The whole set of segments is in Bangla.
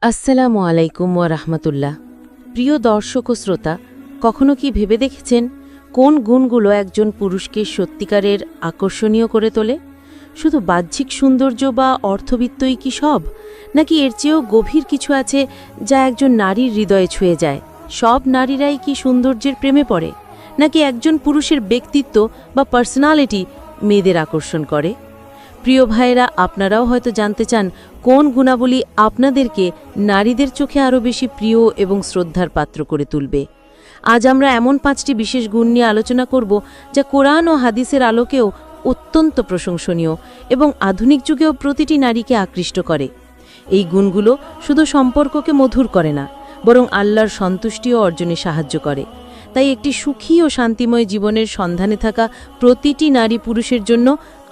আসসালামু আলাইকুম ওয়া রাহমাতুল্লাহ। প্রিয় দর্শক ও শ্রোতা, কখনো কি ভেবে দেখেছেন কোন গুণগুলো একজন পুরুষকে সত্যিকারের আকর্ষণীয় করে তোলে? শুধু বাহ্যিক সৌন্দর্য বা অর্থবিত্তই কি সব, নাকি এর চেয়েও গভীর কিছু আছে যা একজন নারীর হৃদয়ে ছুঁয়ে যায়? সব নারীরাই কি সৌন্দর্যের প্রেমে পড়ে, নাকি একজন পুরুষের ব্যক্তিত্ব বা পার্সোনালিটি মেয়েদের আকর্ষণ করে? প্রিয় ভাইয়েরা, আপনারাও হয়তো জানতে চান কোন গুণাবলী আপনাদেরকে নারীদের চোখে আরও বেশি প্রিয় এবং শ্রদ্ধার পাত্র করে তুলবে। আজ আমরা এমন 5টি বিশেষ গুণ নিয়ে আলোচনা করব যা কোরআন ও হাদিসের আলোকেও অত্যন্ত প্রশংসনীয় এবং আধুনিক যুগেও প্রতিটি নারীকে আকৃষ্ট করে। এই গুণগুলো শুধু সম্পর্ককে মধুর করে না, বরং আল্লাহর সন্তুষ্টিও অর্জনে সাহায্য করে। তাই একটি সুখী ও শান্তিময় জীবনের সন্ধানে থাকা প্রতিটি নারী পুরুষের জন্য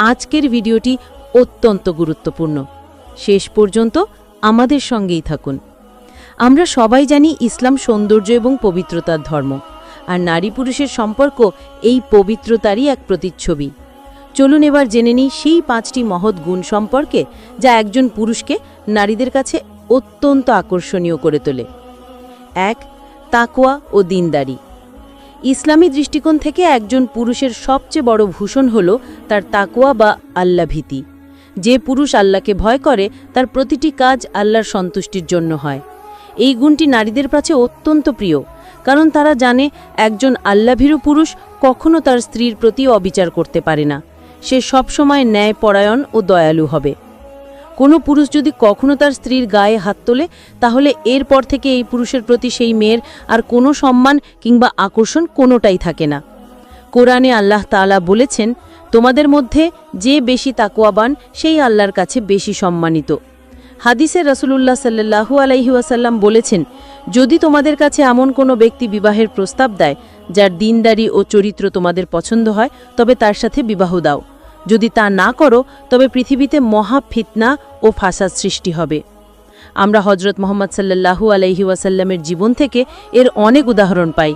আজকের ভিডিওটি অত্যন্ত গুরুত্বপূর্ণ। শেষ পর্যন্ত আমাদের সঙ্গেই থাকুন। আমরা সবাই জানি ইসলাম সৌন্দর্য এবং পবিত্রতার ধর্ম, আর নারী পুরুষের সম্পর্ক এই পবিত্রতারই এক প্রতিচ্ছবি। চলুন এবার জেনে নিই সেই 5টি মহৎ গুণ সম্পর্কে যা একজন পুরুষকে নারীদের কাছে অত্যন্ত আকর্ষণীয় করে তোলে। 1. তাকওয়া ও দ্বীনদারি। ইসলামী দৃষ্টিকোণ থেকে একজন পুরুষের সবচেয়ে বড় ভূষণ হল তার তাকওয়া বা আল্লাহভীতি। যে পুরুষ আল্লাহকে ভয় করে তার প্রতিটি কাজ আল্লাহর সন্তুষ্টির জন্য হয়। এই গুণটি নারীদের কাছে অত্যন্ত প্রিয়, কারণ তারা জানে একজন আল্লাহভীরু পুরুষ কখনো তার স্ত্রীর প্রতি অবিচার করতে পারে না। সে সবসময় ন্যায়পরায়ণ ও দয়ালু হবে। কোনো পুরুষ যদি কখনো তার স্ত্রীর গায়ে হাত তোলে, তাহলে এরপর থেকে এই পুরুষের প্রতি সেই মেয়ের আর কোনো সম্মান কিংবা আকর্ষণ কোনোটাই থাকে না। কোরআনে আল্লাহ তাআলা বলেছেন, তোমাদের মধ্যে যে বেশি তাকওয়াবান সেই আল্লাহর কাছে বেশি সম্মানিত। হাদিসে রাসূলুল্লাহ সাল্লাল্লাহু আলাইহি ওয়াসাল্লাম বলেছেন, যদি তোমাদের কাছে এমন কোনো ব্যক্তি বিবাহের প্রস্তাব দেয় যার দ্বীনদারি ও চরিত্র তোমাদের পছন্দ হয়, তবে তার সাথে বিবাহ দাও। যদি তা না করো, তবে পৃথিবীতে মহা ফিতনা ও ফাসাদ সৃষ্টি হবে। আমরা হযরত মুহাম্মদ সাল্লাল্লাহু আলাইহি ওয়াসাল্লামের জীবন থেকে এর অনেক উদাহরণ পাই।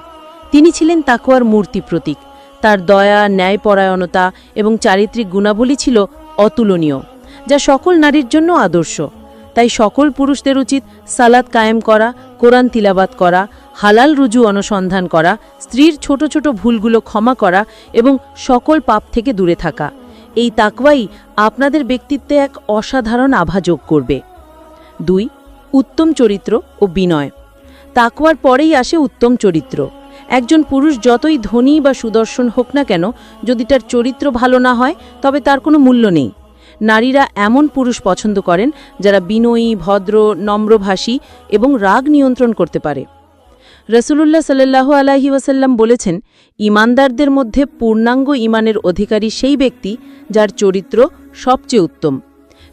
তিনি ছিলেন তাকওয়ার মূর্তি প্রতীক। তার দয়া, ন্যায়পরায়ণতা এবং চারিত্রিক গুণাবলী ছিল অতুলনীয়, যা সকল নারীর জন্য আদর্শ। তাই সকল পুরুষদের উচিত সালাত কায়েম করা, কোরআন তিলাবাত করা, হালাল রুজু অনুসন্ধান করা, স্ত্রীর ছোট ছোট ভুলগুলো ক্ষমা করা এবং সকল পাপ থেকে দূরে থাকা। এই তাকওয়াই আপনাদের ব্যক্তিত্বে এক অসাধারণ আভা যোগ করবে। 2. উত্তম চরিত্র ও বিনয়। তাকওয়ার পরেই আসে উত্তম চরিত্র। একজন পুরুষ যতই ধনী বা সুদর্শন হোক না কেন, যদি তার চরিত্র ভালো না হয়, তবে তার কোনো মূল্য নেই। নারীরা এমন পুরুষ পছন্দ করেন যারা বিনয়ী, ভদ্র, নম্রভাষী এবং রাগ নিয়ন্ত্রণ করতে পারে। রাসূলুল্লাহ সাল্লাল্লাহু আলাইহি ওয়াসাল্লাম বলেছেন, ঈমানদারদের মধ্যে পূর্ণাঙ্গ ঈমানের অধিকারী সেই ব্যক্তি যার চরিত্র সবচেয়ে উত্তম।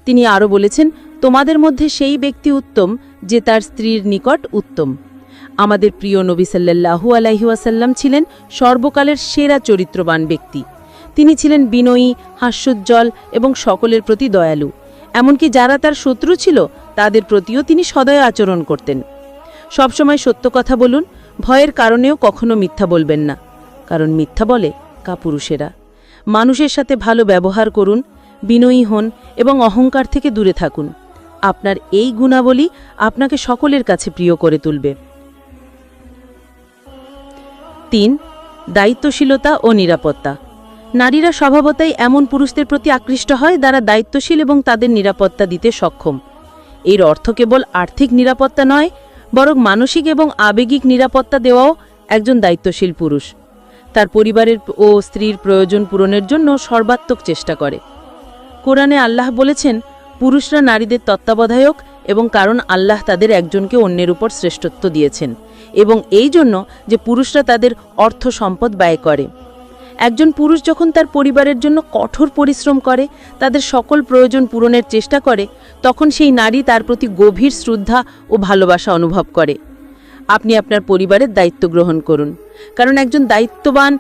তিনি আরও বলেছেন, তোমাদের মধ্যে সেই ব্যক্তি উত্তম যে তার স্ত্রীর নিকট উত্তম। আমাদের প্রিয় নবী সাল্লাল্লাহু আলাইহি ওয়াসাল্লাম ছিলেন সর্বকালের সেরা চরিত্রবান ব্যক্তি। তিনি ছিলেন বিনয়ী, হাস্যোজ্জ্বল এবং সকলের প্রতি দয়ালু। এমনকি যারা তার শত্রু ছিল তাদের প্রতিও তিনি সদয় আচরণ করতেন। সবসময় সত্য কথা বলুন, ভয়ের কারণেও কখনো মিথ্যা বলবেন না, কারণ মিথ্যা বলে কাপুরুষেরা। মানুষের সাথে ভালো ব্যবহার করুন, বিনয়ী হন এবং অহংকার থেকে দূরে থাকুন। আপনার এই গুণাবলী আপনাকে সকলের কাছে প্রিয় করে তুলবে। 3. দায়িত্বশীলতা ও নিরাপত্তা। নারীরা স্বভাবতই এমন পুরুষদের প্রতি আকৃষ্ট হয় যারা দায়িত্বশীল এবং তাদের নিরাপত্তা দিতে সক্ষম। এর অর্থ কেবল আর্থিক নিরাপত্তা নয়, বরং মানসিক এবং আবেগিক নিরাপত্তা দেওয়াও একজন দায়িত্বশীল পুরুষ। তার পরিবারের ও স্ত্রীর প্রয়োজন পূরণের জন্য সর্বাত্মক চেষ্টা করে। কোরআনে আল্লাহ বলেছেন, পুরুষরা নারীদের তত্ত্বাবধায়ক, এবং কারণ আল্লাহ তাদের একজনকে অন্যের উপর শ্রেষ্ঠত্ব দিয়েছেন, এবং এই জন্য যে পুরুষরা তাদের অর্থ সম্পদ ব্যয় করে। একজন পুরুষ যখন তার পরিবারের জন্য কঠোর পরিশ্রম করে, তাদের সকল প্রয়োজন পূরণের চেষ্টা করে, তখন সেই নারী তার প্রতি গভীর শ্রদ্ধা ও ভালোবাসা অনুভব করে। আপনি আপনার পরিবারের দায়িত্ব গ্রহণ করুন, কারণ একজন দায়িত্ববান,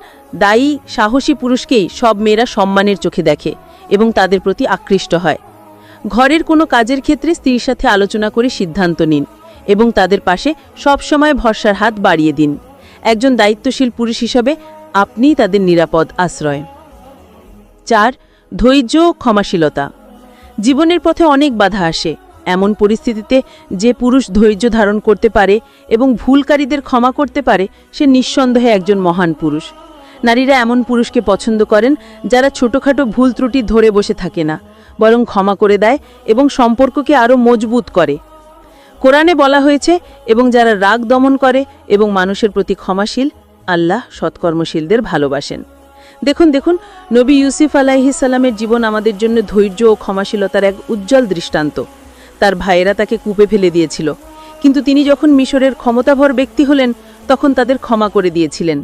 দায়ী, সাহসী পুরুষকেই সব মেয়েরা সম্মানের চোখে দেখে এবং তাদের প্রতি আকৃষ্ট হয়। ঘরের কোনো কাজের ক্ষেত্রে স্ত্রীর সাথে আলোচনা করে সিদ্ধান্ত নিন এবং তাদের পাশে সবসময় ভরসার হাত বাড়িয়ে দিন। একজন দায়িত্বশীল পুরুষ হিসাবে আপনিই তাদের নিরাপদ আশ্রয়। 4. ধৈর্য ও ক্ষমাশীলতা। জীবনের পথে অনেক বাধা আসে, এমন পরিস্থিতিতে যে পুরুষ ধৈর্য ধারণ করতে পারে এবং ভুলকারীদের ক্ষমা করতে পারে সে নিঃসন্দেহে একজন মহান পুরুষ। নারীরা এমন পুরুষকে পছন্দ করেন যারা ছোটখাটো ভুল ত্রুটি ধরে বসে থাকে না, বরং ক্ষমা করে দেয় এবং সম্পর্ককে আরও মজবুত করে। কোরআনে বলা হয়েছে, এবং যারা রাগ দমন করে এবং মানুষের প্রতি ক্ষমাশীল, আল্লাহ সৎকর্মশীলদের ভালোবাসেন। দেখুন নবী ইউসুফ আলাইহিস সালামের জীবন আমাদের জন্য ধৈর্য ও ক্ষমাশীলতার এক উজ্জ্বল দৃষ্টান্ত। তার ভাইয়েরা তাকে কূপে ফেলে দিয়েছিল, কিন্তু তিনি যখন মিশরের ক্ষমতাভর ব্যক্তি হলেন তখন তাদের ক্ষমা করে দিয়েছিলেন।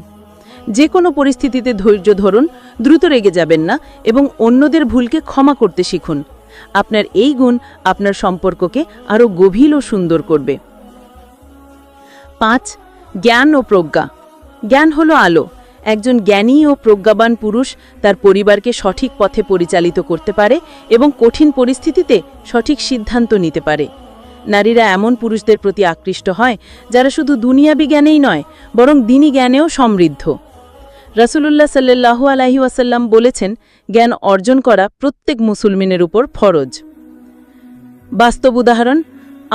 যে কোনো পরিস্থিতিতে ধৈর্য ধরুন, দ্রুত রেগে যাবেন না এবং অন্যদের ভুলকে ক্ষমা করতে শিখুন। আপনার এই গুণ আপনার সম্পর্ককে আরও গভীর ও সুন্দর করবে। 5. জ্ঞান ও প্রজ্ঞা। জ্ঞান হলো আলো। একজন জ্ঞানী ও প্রজ্ঞাবান পুরুষ তার পরিবারকে সঠিক পথে পরিচালিত করতে পারে এবং কঠিন পরিস্থিতিতে সঠিক সিদ্ধান্ত নিতে পারে। নারীরা এমন পুরুষদের প্রতি আকৃষ্ট হয় যারা শুধু দুনিয়াবি জ্ঞানেই নয়, বরং দ্বীনি জ্ঞানেও সমৃদ্ধ। রাসূলুল্লাহ সাল্লাল্লাহু আলাইহি ওয়াসাল্লাম বলেছেন, জ্ঞান অর্জন করা প্রত্যেক মুসলমানের উপর ফরজ। বাস্তব উদাহরণ,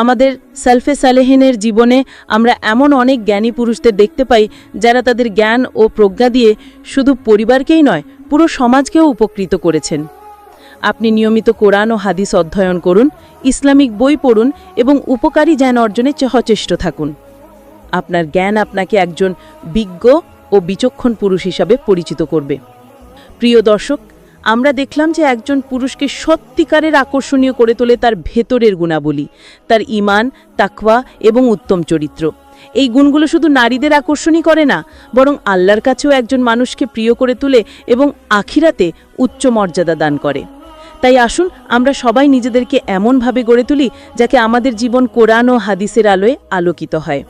আমাদের সালফে সালেহিনের জীবনে আমরা এমন অনেক জ্ঞানী পুরুষদের দেখতে পাই যারা তাদের জ্ঞান ও প্রজ্ঞা দিয়ে শুধু পরিবারকেই নয়, পুরো সমাজকেও উপকৃত করেছেন। আপনি নিয়মিত কোরআন ও হাদিস অধ্যয়ন করুন, ইসলামিক বই পড়ুন এবং উপকারী জ্ঞান অর্জনে সচেষ্ট থাকুন। আপনার জ্ঞান আপনাকে একজন বিজ্ঞ ও বিচক্ষণ পুরুষ হিসাবে পরিচিত করবে। প্রিয় দর্শক, আমরা দেখলাম যে একজন পুরুষকে সত্যিকারের আকর্ষণীয় করে তোলে তার ভেতরের গুণাবলী, তার ঈমান, তাকওয়া এবং উত্তম চরিত্র। এই গুণগুলো শুধু নারীদের আকর্ষণই করে না, বরং আল্লাহর কাছেও একজন মানুষকে প্রিয় করে তোলে এবং আখিরাতে উচ্চ মর্যাদা দান করে। তাই আসুন আমরা সবাই নিজেদেরকে এমনভাবে গড়ে তুলি যাতে আমাদের জীবন কোরআন ও হাদিসের আলোয় আলোকিত হয়।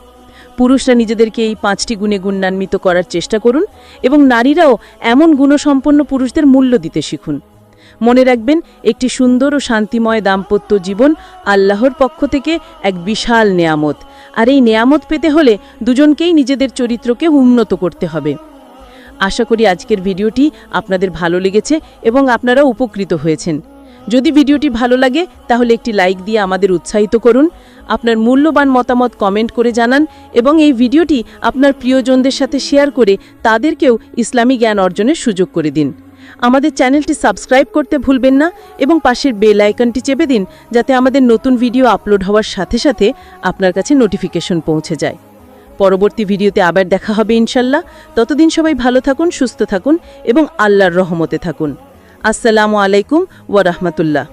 পুরুষরা নিজেদেরকে এই 5টি গুণে গুণান্বিত করার চেষ্টা করুন এবং নারীরাও এমন গুণসম্পন্ন পুরুষদের মূল্য দিতে শিখুন। মনে রাখবেন, একটি সুন্দর ও শান্তিময় দাম্পত্য জীবন আল্লাহর পক্ষ থেকে এক বিশাল নেয়ামত, আর এই নেয়ামত পেতে হলে দুজনকেই নিজেদের চরিত্রকে উন্নত করতে হবে। আশা করি আজকের ভিডিওটি আপনাদের ভালো লেগেছে এবং আপনারা উপকৃত হয়েছেন। যদি ভিডিওটি ভালো লাগে তাহলে একটি লাইক দিয়ে আমাদের উৎসাহিত করুন, আপনার মূল্যবান মতামত কমেন্ট করে জানান এবং এই ভিডিওটি আপনার প্রিয়জনদের সাথে শেয়ার করে তাদেরকেও ইসলামী জ্ঞান অর্জনের সুযোগ করে দিন। আমাদের চ্যানেলটি সাবস্ক্রাইব করতে ভুলবেন না এবং পাশের বেল আইকনটি চেপে দিন যাতে আমাদের নতুন ভিডিও আপলোড হওয়ার সাথে সাথে আপনার কাছে নোটিফিকেশন পৌঁছে যায়। পরবর্তী ভিডিওতে আবার দেখা হবে ইনশাল্লাহ। ততদিন সবাই ভালো থাকুন, সুস্থ থাকুন এবং আল্লাহর রহমতে থাকুন। আসসালামু আলাইকুম ওয়া রাহমাতুল্লাহ।